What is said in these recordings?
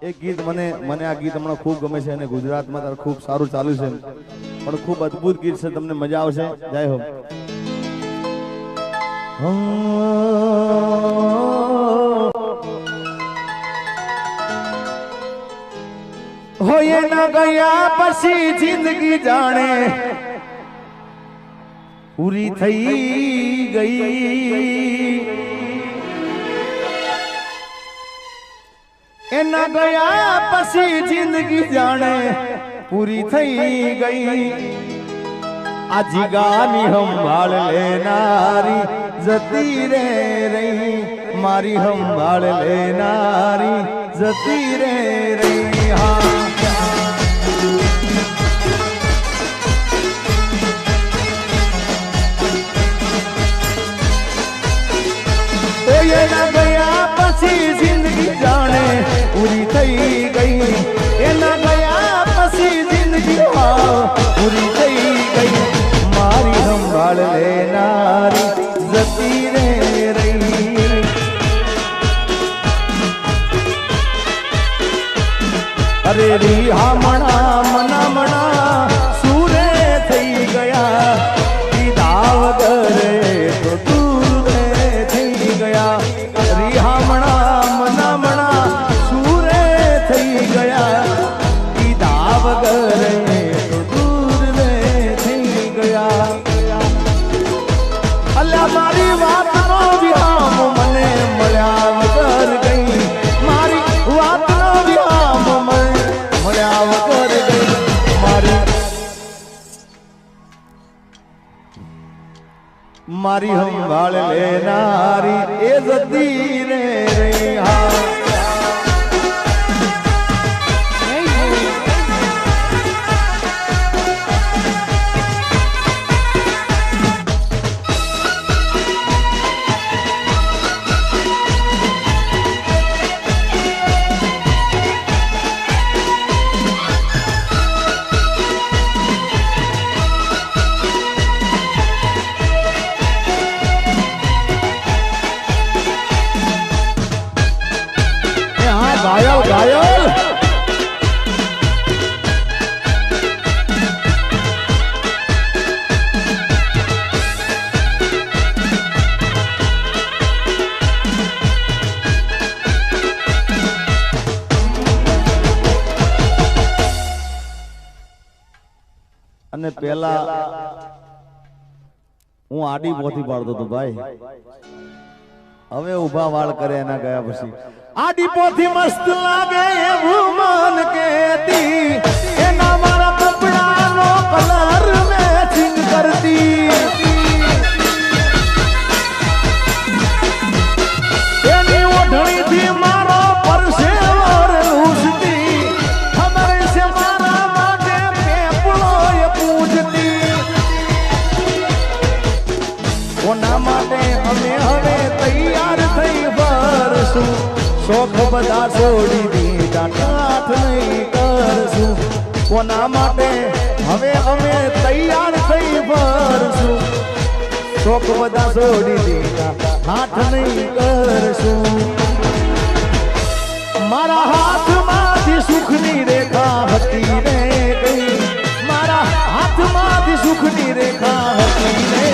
એક ગીત મને આ ગીત હમણાં ખૂબ ગમે છે અને ગુજરાતમાં તાર ખૂબ સારું ચાલુ છે પણ ખૂબ અદ્ભુત ગીત છે તમને મજા આવશે જય હો હોય ના ગયા પછી જિંદગી જાણે પૂરી થઈ ગઈ એના ગયા પછી જિંદગી જાણે પૂરી થઈ ગઈ આ જીગાની સંભાળ લેનારી જતી રે રહી મારી સંભાળ લેનારી જતી રે રહી હા એના ગયા પછી જિંદગી જાણે પૂરી થઈ ગઈ એના ગયા પછી જિંદગી પૂરી થઈ ગઈ મારી સંભાળ લેનારી જતી રે રહી અરે રી હામણા મના સુરે થઈ ગયા દીધા વગરે તો દૂર થઈ ગયા રિહામણા મના સુરે થઈ ગયા દીધા વગરે તો દૂર થઈ ગયા અલ્યા મારી વાતનો વિરામ મને મળ્યા વગર ગઈ મારી વાતનો વિરામ મળ્યા વગર ગઈ મારી સંભાળ લેનારી એ જતી રે રહી હા ઘાયલ અને પેલા હું આડી પોથી પાડતો હતો ભાઈ હવે ઉભા વાળ કરે એના ગયા પછી આડી પોથી મસ્ત લાગે એવું મન કેતી એના મારા કપડાનો કલર મેચિંગ કરતી એની ઓઢણીથી મારો પરસેવો લૂસતી ખબર છે મારા માટે પેપળો એ પૂજતી કોના માટે અમે હવે તૈયાર થઈ ભરશું શોખ બધા છોડી દીધા કાઠ નહીં કરશું કોના માટે હવે અમે તૈયાર થઈ ભરશું શોખ બધા છોડી દીધા હાથ નહીં કરશું મારા હાથમાંથી સુખની રેખા હતી રે ગઈ મારા હાથમાંથી સુખની રેખા હતી રે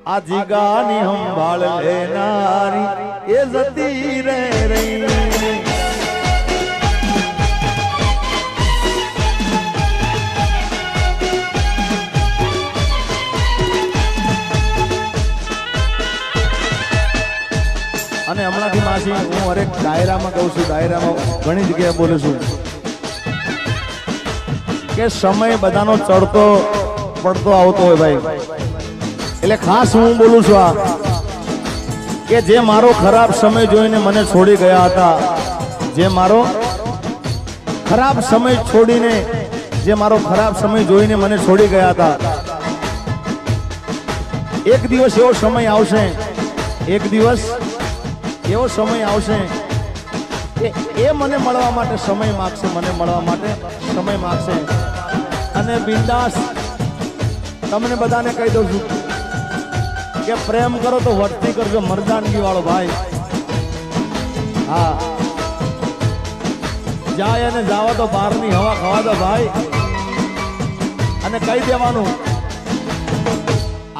આ જીગાની સંભાળ લેનારી એ જતી રે રહી અને હમણાંથી માસી હું હરેક ડાયરામાં કહું છું ડાયરામાં ઘણી જગ્યાએ બોલું છું કે સમય બધાનો ચડતો પડતો આવતો હોય ભાઈ એટલે ખાસ હું બોલું છું આ કે જે મારો ખરાબ સમય જોઈને મને છોડી ગયા હતા જે મારો ખરાબ સમય છોડીને જે મારો ખરાબ સમય જોઈને મને છોડી ગયા હતા એક દિવસ એવો સમય આવશે એક દિવસ એવો સમય આવશે કે એ મને મળવા માટે સમય માગશે મને મળવા માટે સમય માગશે અને બિંદાસ તમને બધાને કહી દઉં છું કે પ્રેમ કરો તો વર્તી કરજો મર્દાનગી વાળો ભાઈ હા જાય અને જાવા તો બહારની હવા ખાવા દો ભાઈ અને કહી દેવાનું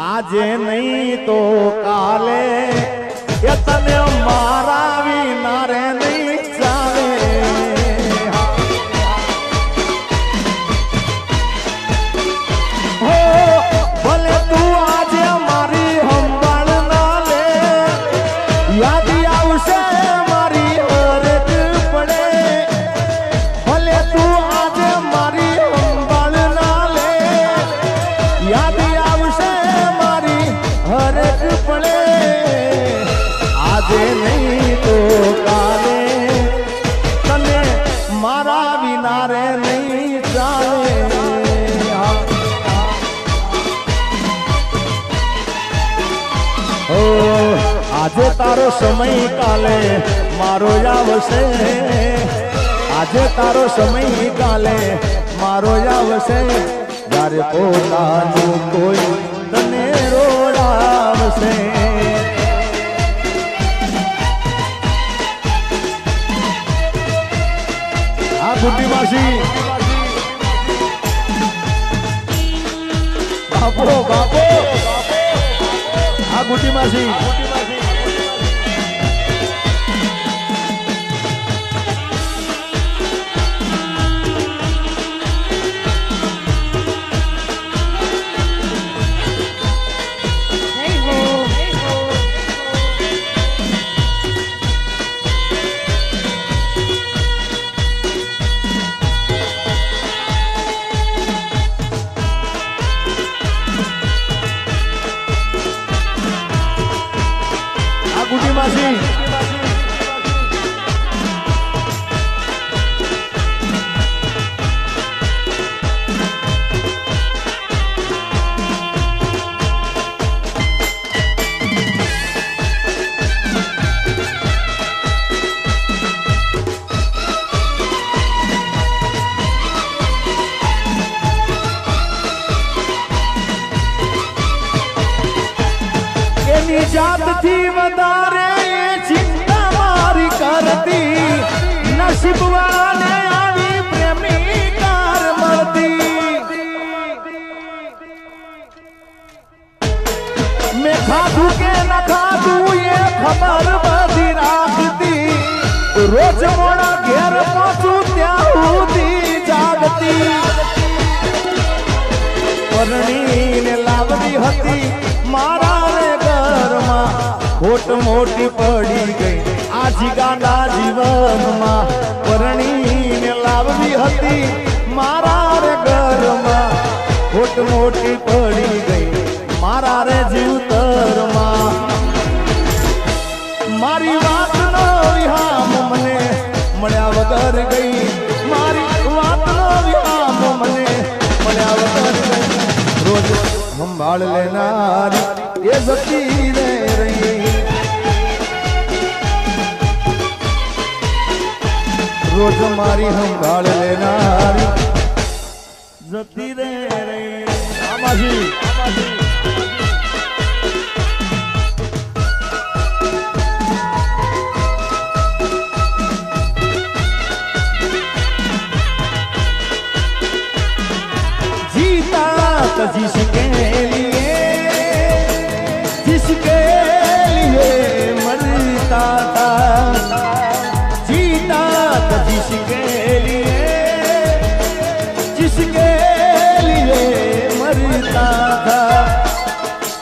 આજે નહીં તો કાલે એ તને મારા વિના રે નહીં ચાલે હો ભલે તું આજે મારી સંભાળ ના લે યાદ આવશે મારી હરક પડે ભલે તું આજે મારી સંભાળ ના લે યાદ આવશે મારી હરક પડે આજે નહીં તો કાલે તને મારા વિના રે નહીં ચાલે ઓ આજે તારો સમય કાલે મારો આવશે આજે તારો સમય કાલે મારો આવશે જ્યારે પોતાનું કોઈ તને રોડાવશે આ ગુડી માસી બાપો બાપો આ ગુડી માસી જાતથી વધારે ચિંતા મારી કરતી નસીબ વાળાને આવી પ્રેમી કાર મળતી મેં ખાધું કે ન ખાધું એ ખબર બધી રાખતી રોજ મોડા ઘેર પહોંચું ત્યાં સુધી જાગતી પરણીને લાવતી હતી મારા ખોટ મોટી પડી ગઈ આ જીગાના જીવનમાં પરણીને લાવવી હતી મારા રે ઘરમાં ખોટ મોટી પડી ગઈ મારા રે જીવતરમાં મારી વાતનો વિહામ મને મળ્યા વગર ગઈ મારી વાતનો વિહામ મને મળ્યા વગર ગઈ રોજ સંભાળ લેનારી એ જતી રે રહી રોજ મારી સંભાળ લેનારી જતી રે રહી આમાજી जीता तो जिसके लिए जिसके लिए मरता था जीता तो जिसके लिए जिसके लिए मरता था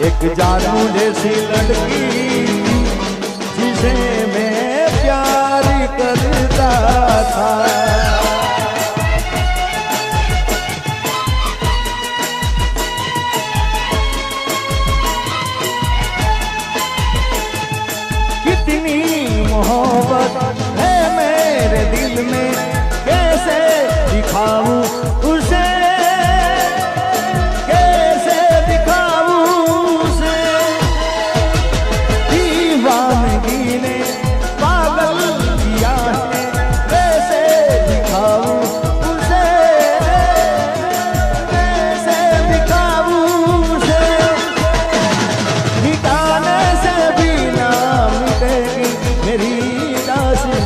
एक जानू जैसी लड़की जिसे मैं प्यार करता था मोहब्बत है मेरे दिल में कैसे दिखाऊं उसे कैसे दिखाऊं उसे दीवानगी ने पागल किया है कैसे दिखाऊं उसे कैसे दिखाऊं उसे मिटाने से भी ना मिटेगी मेरी दास्तां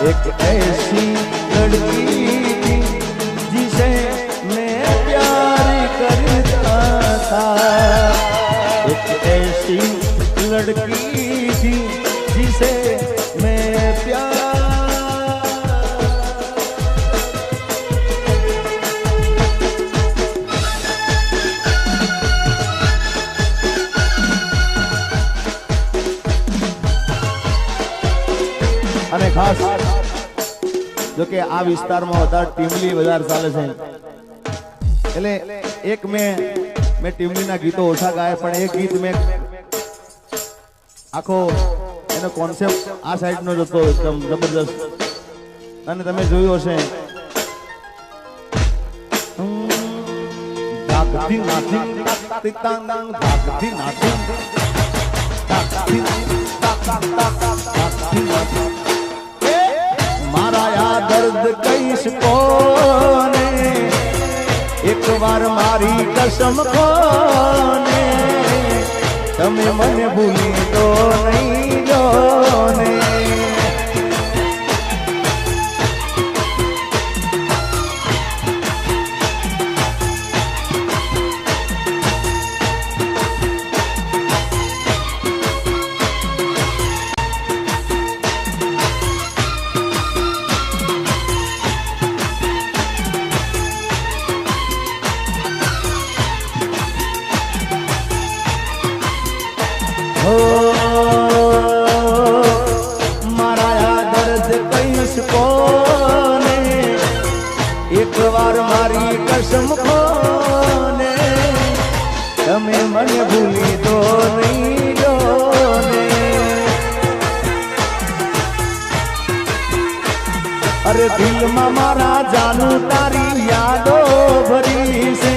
एक ऐसी लड़की थी जिसे मैं प्यार करता था। एक ऐसी लड़की थी जिसे मैं प्यार। અને ખાસ જો કે આ વિસ્તારમાં વધારે ટીમલી વધારે ચાલે છે એટલે એક મેં ટીમલીના ગીતો ઓછા ગાય પણ એક ગીત મેં આખો એનો કોન્સેપ્ટ આ સાઈડનો જ હતો એકદમ જબરદસ્ત અને તમે જોયું હશે ધાકથી નાથી તિતાંગ ધાકથી નાથી ધાકથી નાથી मारा या दर्द कईस कोने एक बार मारी कसम कोने तमे मने भूली तो नहीं जोने। मारा दर्द कईस कोने एक बार मारी कसम कोने तमे मने भूली तो नहीं जोने। अरे दिल में मारा जानू तारी यादो भरी से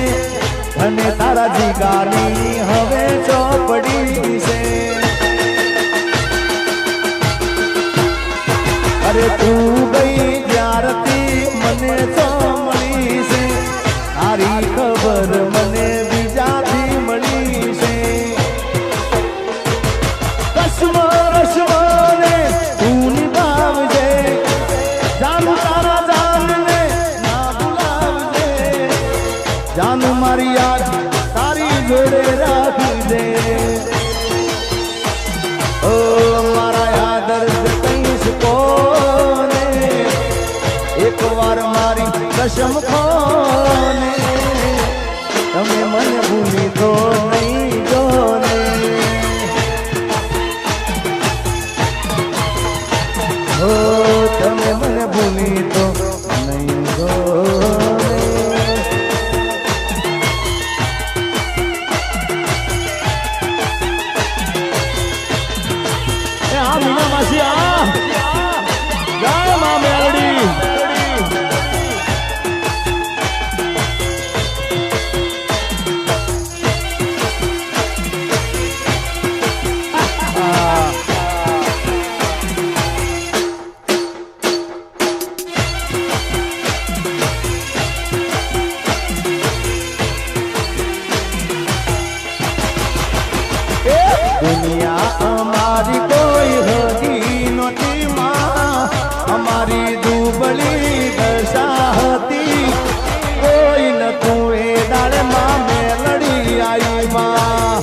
અને તારા જીગાની હવે ચોપડી છે। અરે તું ગઈ ત્યારથી મને મળી છે તારી ખબર મને બીજાથી મળી છે। કસમો રસમો ને તું નિભાવજે જાનું તારા જાનને ના ભૂલાવજે જાનું મારી યાદ તારી જોડે રાખી દે। ઓ મારા યાદ દર્દ કઈશ કોને એક વાર મારી કસમ કોને તમે મને ભૂલી તો નહીં જોને। ઓ તમે મને ભૂલી તો નહીં જોને। मीना मासी आ जय मां मेलडी। दुनिया हमारी कोई होगी नोटी माँ हमारी दुबली दशाहती कोई न कुए डाले माँ में लड़ी आई माँ।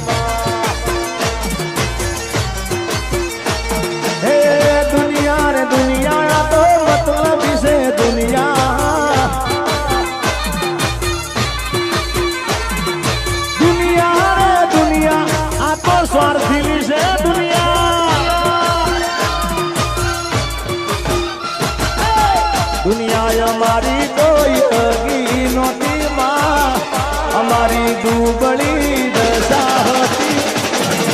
हे दुनिया रे दुनिया तो मतलब से दुनिया दुनिया रे दुनिया आ तो स्वार्थी से दुनिया। दुनिया हमारी कोई होगी नोटी माँ हमारी दुबली दशा होती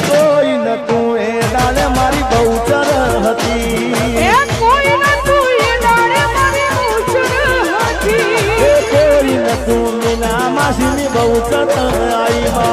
कोई न कुए डाले मारी बहुचर हती कोई न कुए डाले मारी बहुचर हती कोई न तू मीना मासी बहुचर आई माँ।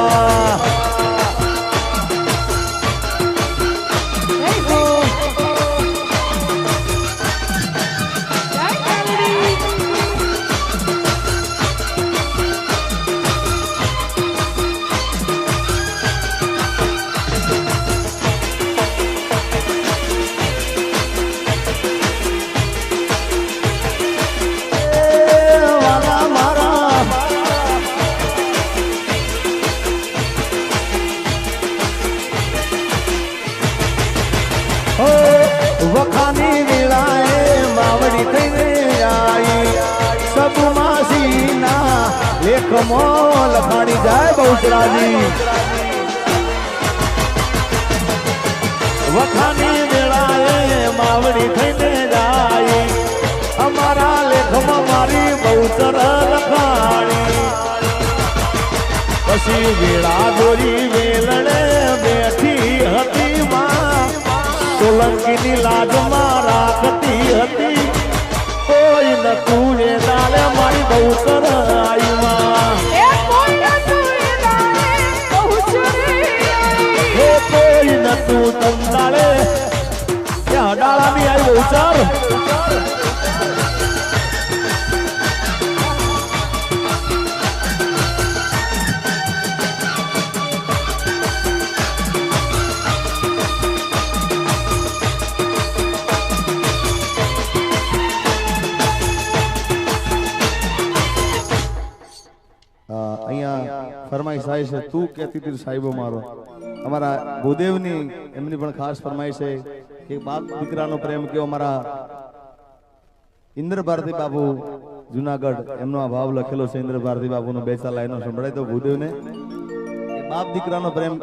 લેખમાં લખાણી જાય બહુચરાજી વખાની વેળાએ માવડી થઈને જાય અમારા લેખમાં મારી બહુચર લખાણી પછી વેળા દોરી વેલણે બેઠી હતી માં સોલંકીની લાજમાં રાખતી હતી કોઈ નતું એ દાલે મારી બહુચર આવી માં કોઈ નતું તંદાળે ત્યાં અડાળાની આવી બહુચર ફરમાઈશ આવી છે તું કહેતી હતી સાહેબો મારો અમારા ભૂદેવની એમની પણ ખાસ ફરમાઈશ છે કે બાપ દીકરાનો પ્રેમ કેવો અમારા ઇન્દ્ર ભારતી બાપુ જુનાગઢ એમનો આ ભાવ લખેલો છે ઇન્દ્ર ભારતી બાપુનો બે ચાર લાઈનો સંભળાય તો ભૂદેવને કે બાપ દીકરાનો પ્રેમ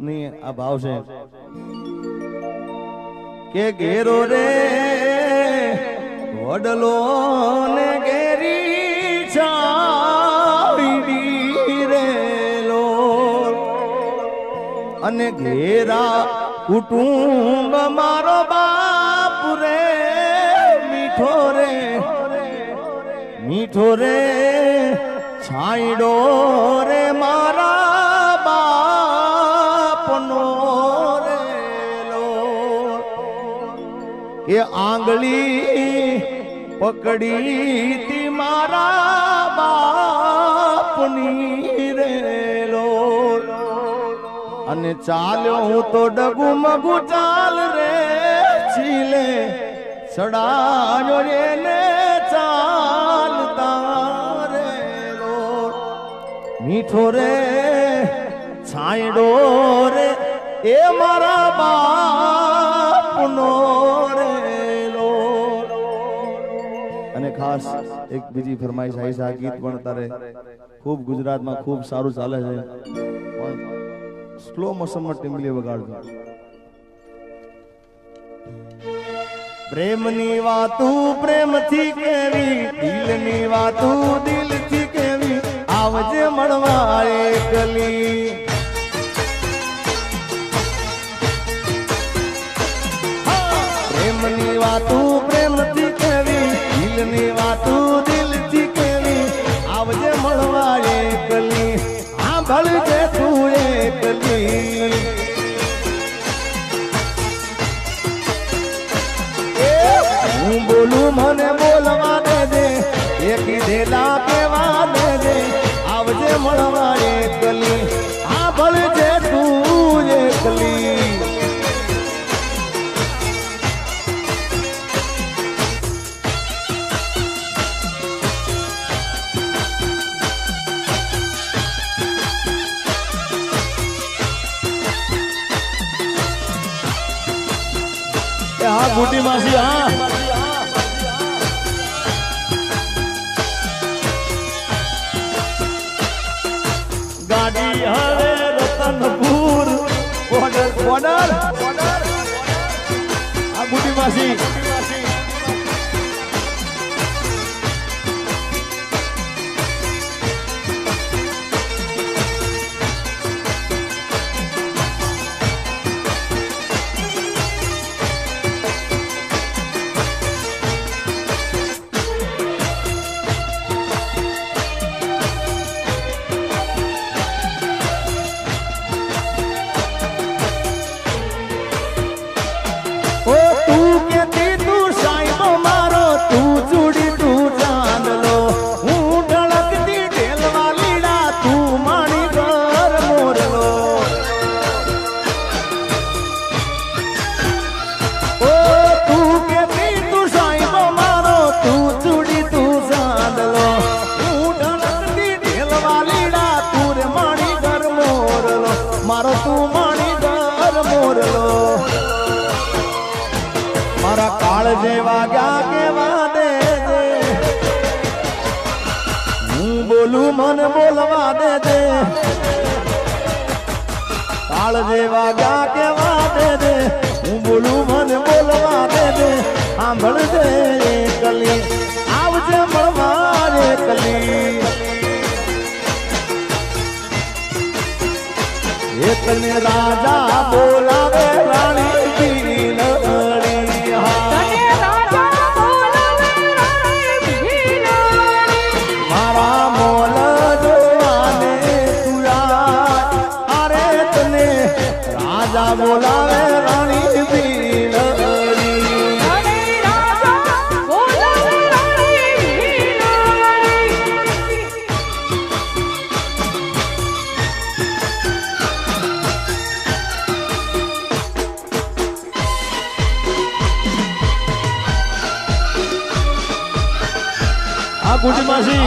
ની આ ભાવ છે કે ઘેરો રે વડલો ને ઘેરી છાડી અને ઘેરા કુટુંબ મારો બાપ રે મીઠો રે મીઠો રે છાંયડો રે મારા બાપનો રેલો એ આંગળી પકડી તી મારા બાપની રેલો અને ચાલ્યો હું તો ડગુ મગુ ચાલ રે છીલે સડાયો એને ચાલતા રે મીઠો રે છાંયડો રે એ મારા બાપનો રેલો અને ખાસ એક બીજી ફરમાઈશ આવી છે આ ગીત પણ તારે ખૂબ ગુજરાતમાં ખૂબ સારું ચાલે છે સ્લો મોશનમાં ટીમલી વગાડજો પ્રેમની વાતું પ્રેમથી કેવી દિલની વાતું દિલથી કેવી આવજે મળવા એકલી પ્રેમની વાતું પ્રેમથી કેવી દિલની વાતું દિલથી કેવી આવજે મળવા એકલી આ ભળજે તું એકલી હું બોલું મને બોલવા દેજે એ કીધેલા કેવા દેજે આવજે મળવા એકલી આ ભળજે તું એકલી મોટી માસી હા ગાડી હવે રતનપુર બોર્ડર બોર્ડર આ મોટી માસી મારો તું માણી દર મોરલો મારા કાળ જેવા ગયા કેવા દે હું બોલ બોલું મને બોલવા દે દે કાળ જેવા ગયા કેવા દે દે હું બોલું મને બોલવા દે દે સાંભળ દે કલી આવજે મળવા રે કલી એકને રાજા બોલાવે રાણી ભીલડી મારા મોલ જોવાને તુરા અરે તને રાજા બોલાવે રાણી ભીલડી આ ગુજમાસી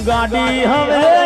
ગાડી હવે